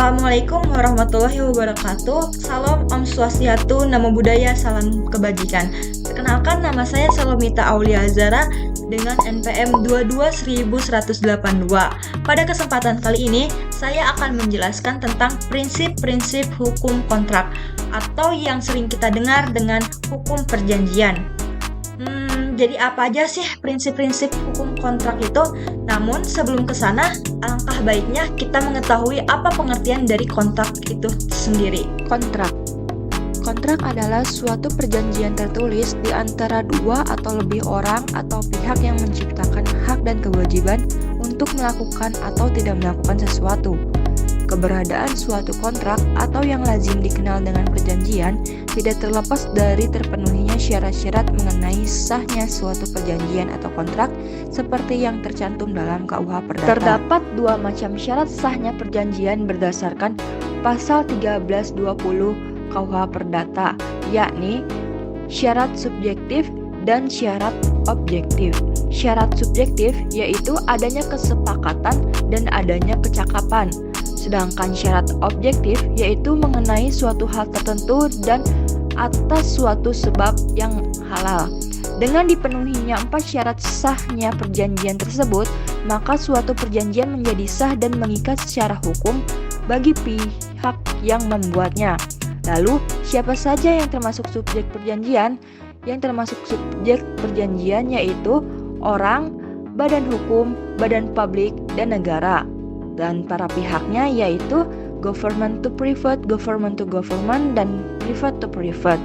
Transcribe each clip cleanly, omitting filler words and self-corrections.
Assalamualaikum warahmatullahi wabarakatuh. Salam Om Swastiastu, Namo Buddhaya, salam kebajikan. Perkenalkan, nama saya Salomita Aulia Azara dengan NPM 22182. Pada kesempatan kali ini, saya akan menjelaskan tentang prinsip-prinsip hukum kontrak atau yang sering kita dengar dengan hukum perjanjian. Jadi apa aja sih prinsip-prinsip hukum kontrak itu? Namun sebelum ke sana, alangkah baiknya kita mengetahui apa pengertian dari kontrak itu sendiri. Kontrak adalah suatu perjanjian tertulis di antara dua atau lebih orang atau pihak yang menciptakan hak dan kewajiban untuk melakukan atau tidak melakukan sesuatu. Keberadaan suatu kontrak atau yang lazim dikenal dengan perjanjian tidak terlepas dari terpenuhinya syarat-syarat mengenai sahnya suatu perjanjian atau kontrak seperti yang tercantum dalam KUH Perdata. Terdapat dua macam syarat sahnya perjanjian berdasarkan pasal 1320 KUH Perdata, yakni syarat subjektif dan syarat objektif. Syarat subjektif yaitu adanya kesepakatan dan adanya kecakapan. Sedangkan syarat objektif yaitu mengenai suatu hal tertentu dan atas suatu sebab yang halal. Dengan dipenuhinya 4 syarat sahnya perjanjian tersebut, maka suatu perjanjian menjadi sah dan mengikat secara hukum bagi pihak yang membuatnya. Lalu, siapa saja yang termasuk subjek perjanjian? Yang termasuk subjek perjanjian yaitu orang, badan hukum, badan publik, dan negara. Dan para pihaknya yaitu government to private, government to government, dan private to private.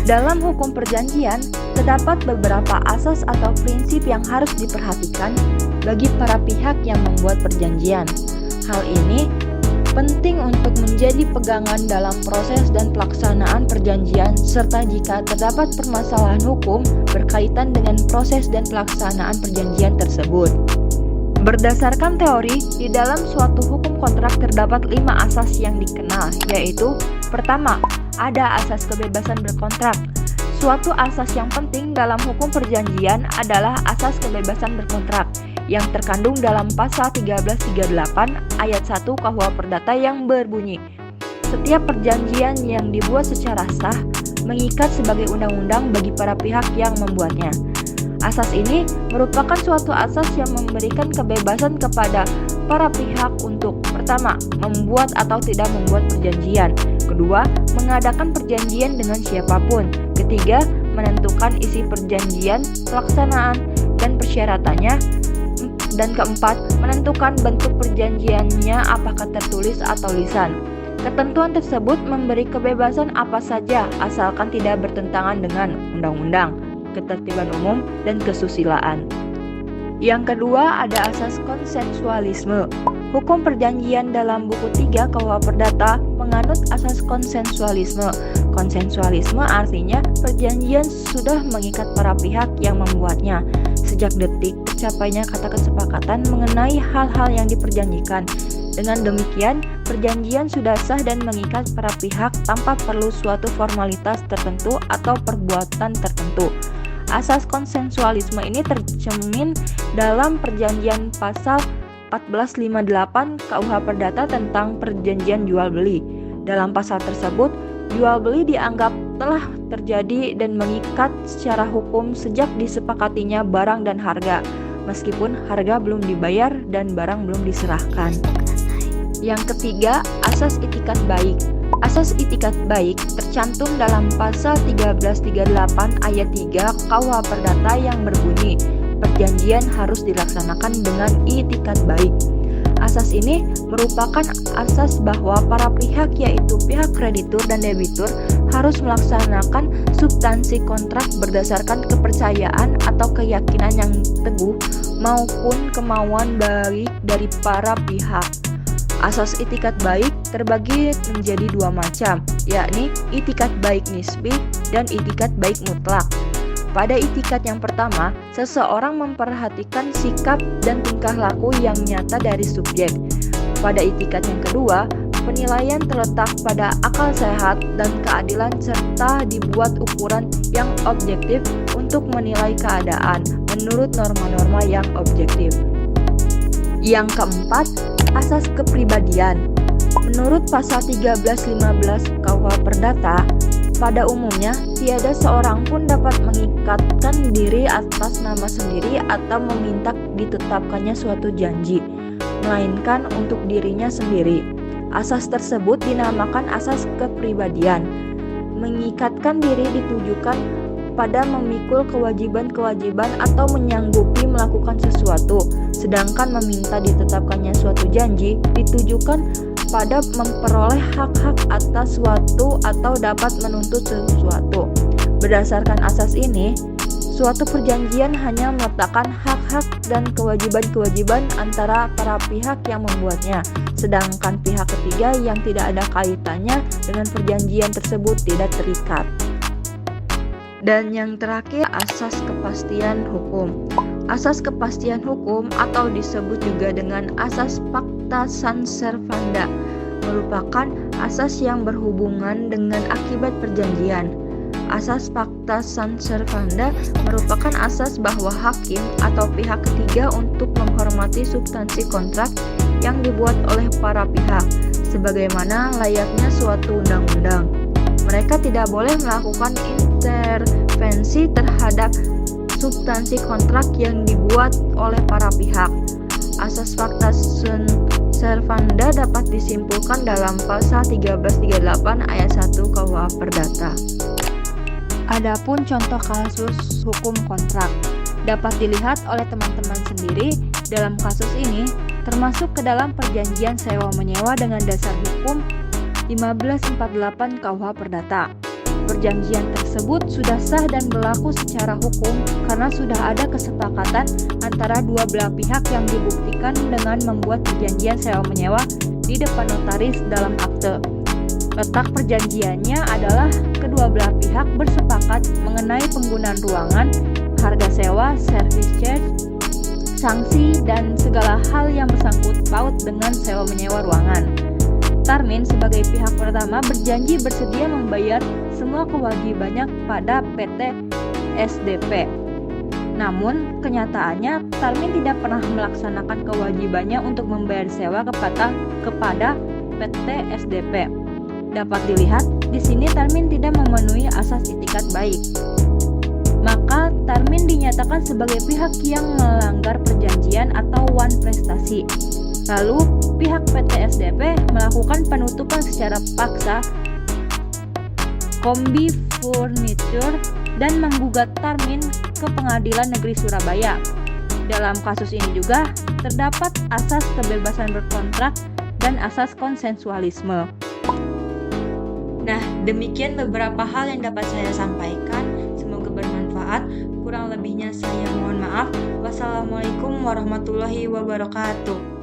Dalam hukum perjanjian, terdapat beberapa asas atau prinsip yang harus diperhatikan bagi para pihak yang membuat perjanjian. Hal ini penting untuk menjadi pegangan dalam proses dan pelaksanaan perjanjian, serta jika terdapat permasalahan hukum berkaitan dengan proses dan pelaksanaan perjanjian tersebut. Berdasarkan teori, di dalam suatu hukum kontrak terdapat 5 asas yang dikenal, yaitu pertama, ada asas kebebasan berkontrak. Suatu asas yang penting dalam hukum perjanjian adalah asas kebebasan berkontrak yang terkandung dalam pasal 1338 ayat 1 KUH Perdata yang berbunyi, setiap perjanjian yang dibuat secara sah mengikat sebagai undang-undang bagi para pihak yang membuatnya. Asas ini merupakan suatu asas yang memberikan kebebasan kepada para pihak untuk pertama, membuat atau tidak membuat perjanjian. Kedua, mengadakan perjanjian dengan siapapun. Ketiga, menentukan isi perjanjian, pelaksanaan, dan persyaratannya. Dan keempat, menentukan bentuk perjanjiannya apakah tertulis atau lisan. Ketentuan tersebut memberi kebebasan apa saja asalkan tidak bertentangan dengan undang-undang, ketertiban umum, dan kesusilaan. Yang kedua ada asas konsensualisme. Hukum perjanjian dalam buku 3 KUH Perdata menganut asas konsensualisme. Konsensualisme artinya perjanjian sudah mengikat para pihak yang membuatnya sejak detik tercapainya kata kesepakatan mengenai hal-hal yang diperjanjikan. Dengan demikian, perjanjian sudah sah dan mengikat para pihak tanpa perlu suatu formalitas tertentu atau perbuatan tertentu. Asas konsensualisme ini tercermin dalam perjanjian pasal 1458 KUH Perdata tentang perjanjian jual beli. Dalam pasal tersebut, jual beli dianggap telah terjadi dan mengikat secara hukum sejak disepakatinya barang dan harga, meskipun harga belum dibayar dan barang belum diserahkan. Yang ketiga, asas itikat baik. Asas itikat baik tercantum dalam pasal 1338 ayat 3 KUH Perdata yang berbunyi, perjanjian harus dilaksanakan dengan itikat baik. Asas ini merupakan asas bahwa para pihak yaitu pihak kreditur dan debitur harus melaksanakan substansi kontrak berdasarkan kepercayaan atau keyakinan yang teguh maupun kemauan baik dari para pihak. Asas itikat baik terbagi menjadi 2 macam, yakni itikat baik nisbi dan itikat baik mutlak. Pada itikat yang pertama, seseorang memperhatikan sikap dan tingkah laku yang nyata dari subjek. Pada itikat yang kedua, penilaian terletak pada akal sehat dan keadilan serta dibuat ukuran yang objektif untuk menilai keadaan menurut norma-norma yang objektif. Yang keempat, Asas kepribadian. Menurut pasal 1315 KUH Perdata, pada umumnya tiada seorang pun dapat mengikatkan diri atas nama sendiri atau meminta ditetapkannya suatu janji, melainkan untuk dirinya sendiri. Asas tersebut dinamakan asas kepribadian. Mengikatkan diri ditujukan pada memikul kewajiban-kewajiban atau menyanggupi melakukan sesuatu, sedangkan meminta ditetapkannya suatu janji ditujukan pada memperoleh hak-hak atas suatu atau dapat menuntut sesuatu. Berdasarkan asas ini, suatu perjanjian hanya meletakkan hak-hak dan kewajiban-kewajiban antara para pihak yang membuatnya, sedangkan pihak ketiga yang tidak ada kaitannya dengan perjanjian tersebut tidak terikat. Dan yang terakhir, asas kepastian hukum. Asas kepastian hukum atau disebut juga dengan asas pacta sunt servanda merupakan asas yang berhubungan dengan akibat perjanjian. Asas pacta sunt servanda merupakan asas bahwa hakim atau pihak ketiga untuk menghormati substansi kontrak yang dibuat oleh para pihak, sebagaimana layaknya suatu undang-undang. Mereka tidak boleh melakukan intervensi terhadap substansi kontrak yang dibuat oleh para pihak. Asas pacta sunt servanda dapat disimpulkan dalam pasal 1338 ayat 1 KUH Perdata. Adapun contoh kasus hukum kontrak dapat dilihat oleh teman-teman sendiri dalam kasus ini, termasuk ke dalam perjanjian sewa-menyewa dengan dasar hukum 1548 KUH Perdata. Perjanjian tersebut sudah sah dan berlaku secara hukum karena sudah ada kesepakatan antara dua belah pihak yang dibuktikan dengan membuat perjanjian sewa-menyewa di depan notaris dalam akte. Letak perjanjiannya adalah kedua belah pihak bersepakat mengenai penggunaan ruangan, harga sewa, service charge, sanksi, dan segala hal yang bersangkut paut dengan sewa-menyewa ruangan. Tarmin sebagai pihak pertama berjanji bersedia membayar semua kewajibannya pada PT SDP. Namun, kenyataannya Tarmin tidak pernah melaksanakan kewajibannya untuk membayar sewa kepada PT SDP. Dapat dilihat, di sini Tarmin tidak memenuhi asas itikat baik. Maka Tarmin dinyatakan sebagai pihak yang melanggar perjanjian atau wan prestasi. Lalu, pihak PT SDP melakukan penutupan secara paksa Kombi Furniture dan menggugat Tarmin ke Pengadilan Negeri Surabaya. Dalam kasus ini juga terdapat asas kebebasan berkontrak dan asas konsensualisme. Nah, demikian beberapa hal yang dapat saya sampaikan. Semoga bermanfaat. Kurang lebihnya saya mohon maaf. Wassalamualaikum warahmatullahi wabarakatuh.